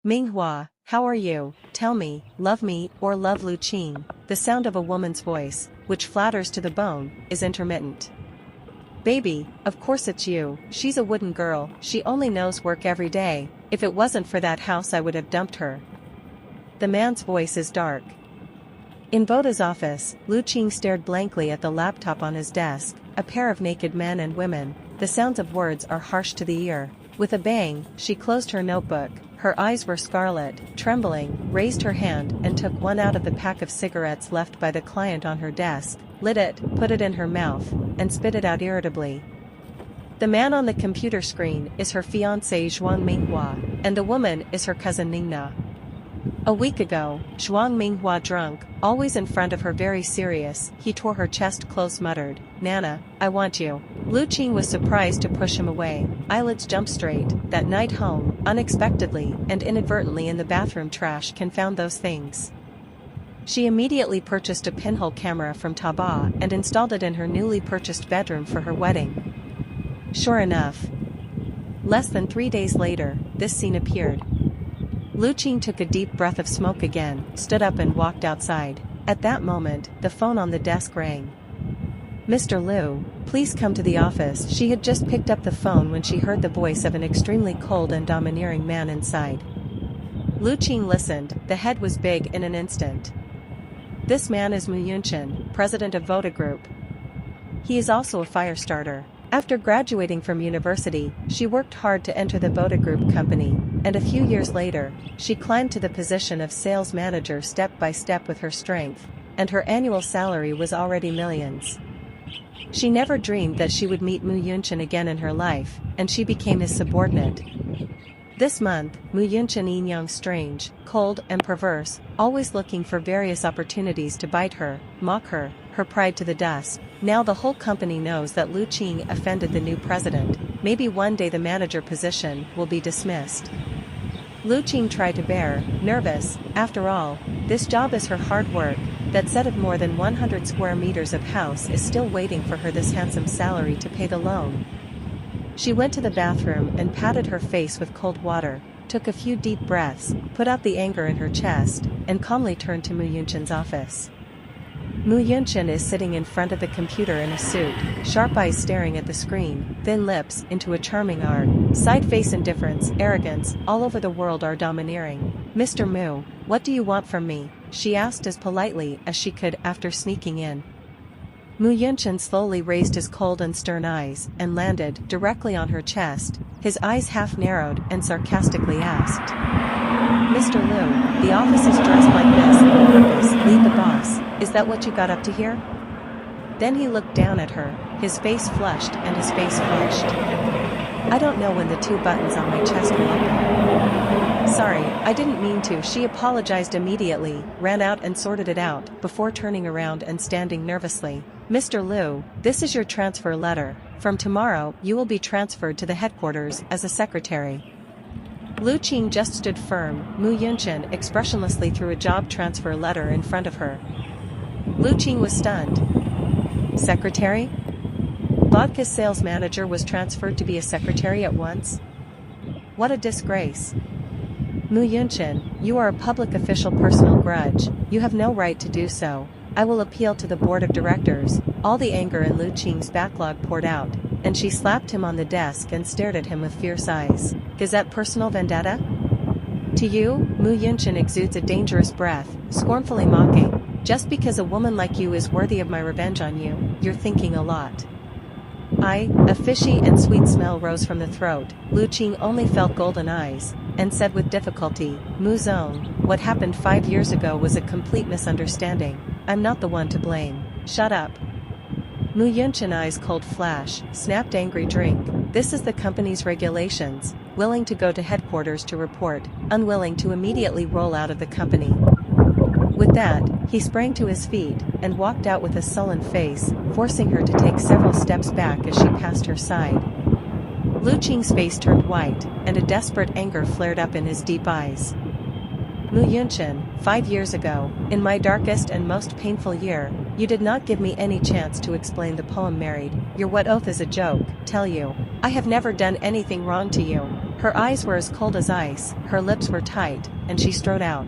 Minghua, how are you? Tell me, love me or love Lu Qing. The sound of a woman's voice, which flatters to the bone, is intermittent. Baby, of course it's you. She's a wooden girl, she only knows work every day. If it wasn't for that house I would have dumped her. The man's voice is dark. In Boda's office, Lu Qing stared blankly at the laptop on his desk, a pair of naked men and women. The sounds of words are harsh to the ear. With a bang, she closed her notebook. Her eyes were scarlet, trembling, raised her hand and took one out of the pack of cigarettes left by the client on her desk, lit it, put it in her mouth, and spit it out irritably. The man on the computer screen is her fiancé Zhuang Minghua, and the woman is her cousin Ningna. A week ago, Zhuang Minghua drunk, always in front of her very serious, he tore her chest close muttered, "Nana, I want you." Lu Qing was surprised to push him away, eyelids jumped straight. That night home, unexpectedly and inadvertently in the bathroom trash confound those things. She immediately purchased a pinhole camera from Taobao and installed it in her newly purchased bedroom for her wedding. Sure enough. Less than 3 days later, this scene appeared. Lu Qing took a deep breath of smoke again, stood up and walked outside. At that moment, the phone on the desk rang. "Mr. Liu, please come to the office." She had just picked up the phone when she heard the voice of an extremely cold and domineering man inside. Lu Qing listened, the head was big in an instant. This man is Mu Yunqian, president of Voda Group. He is also a fire starter. After graduating from university, she worked hard to enter the Voda Group company, and a few years later, she climbed to the position of sales manager step by step with her strength, and her annual salary was already millions. She never dreamed that she would meet Mu Yunqian again in her life, and she became his subordinate. This month, Mu Yunqian young, strange, cold and perverse, always looking for various opportunities to bite her, mock her pride to the dust. Now the whole company knows that Lu Qing offended the new president. Maybe one day the manager position will be dismissed. Lu Qing tried to bear, nervous. After all, this job is her hard work. That set of more than 100 square meters of house is still waiting for her, this handsome salary to pay the loan. She went to the bathroom and patted her face with cold water, took a few deep breaths, put out the anger in her chest, and calmly turned to Mu Yunqian's office. Mu Yunqian is sitting in front of the computer in a suit, sharp eyes staring at the screen, thin lips into a charming art, side face indifference, arrogance, all over the world are domineering. "Mr. Mu, what do you want from me?" she asked as politely as she could after sneaking in. Mu Yunqian slowly raised his cold and stern eyes and landed directly on her chest, his eyes half narrowed and sarcastically asked, "Mr. Liu, the office is dressed like this on purpose, lead the boss, is that what you got up to here?" Then he looked down at her, his face flushed and his face flushed. "I don't know when the 2 buttons on my chest will open. Sorry, I didn't mean to." She apologized immediately, ran out and sorted it out, before turning around and standing nervously. "Mr. Liu, this is your transfer letter. From tomorrow, you will be transferred to the headquarters as a secretary." Lu Qing just stood firm. Mu Yunqian expressionlessly threw a job transfer letter in front of her. Lu Qing was stunned. Secretary? Vodka's sales manager was transferred to be a secretary at once? What a disgrace. Mu Yunqian, you are a public official, personal grudge, you have no right to do so. I will appeal to the board of directors. All the anger in Lu Qing's backlog poured out, and she slapped him on the desk and stared at him with fierce eyes. Is that personal vendetta? To you, Mu Yunqian exudes a dangerous breath, scornfully mocking. Just because a woman like you is worthy of my revenge on you, you're thinking a lot. A fishy and sweet smell rose from the throat. Lu Qing only felt golden eyes, and said with difficulty, "Mu Zong, what happened 5 years ago was a complete misunderstanding. I'm not the one to blame. Shut up." Mu Yunqian eyes cold flash, snapped angry drink. This is the company's regulations, willing to go to headquarters to report, unwilling to immediately roll out of the company. With that, he sprang to his feet, and walked out with a sullen face, forcing her to take several steps back as she passed her side. Lu Qing's face turned white, and a desperate anger flared up in his deep eyes. Mu Yunqian, 5 years ago, in my darkest and most painful year, you did not give me any chance to explain the poem Married. Your what oath is a joke, tell you. I have never done anything wrong to you. Her eyes were as cold as ice, her lips were tight, and she strode out.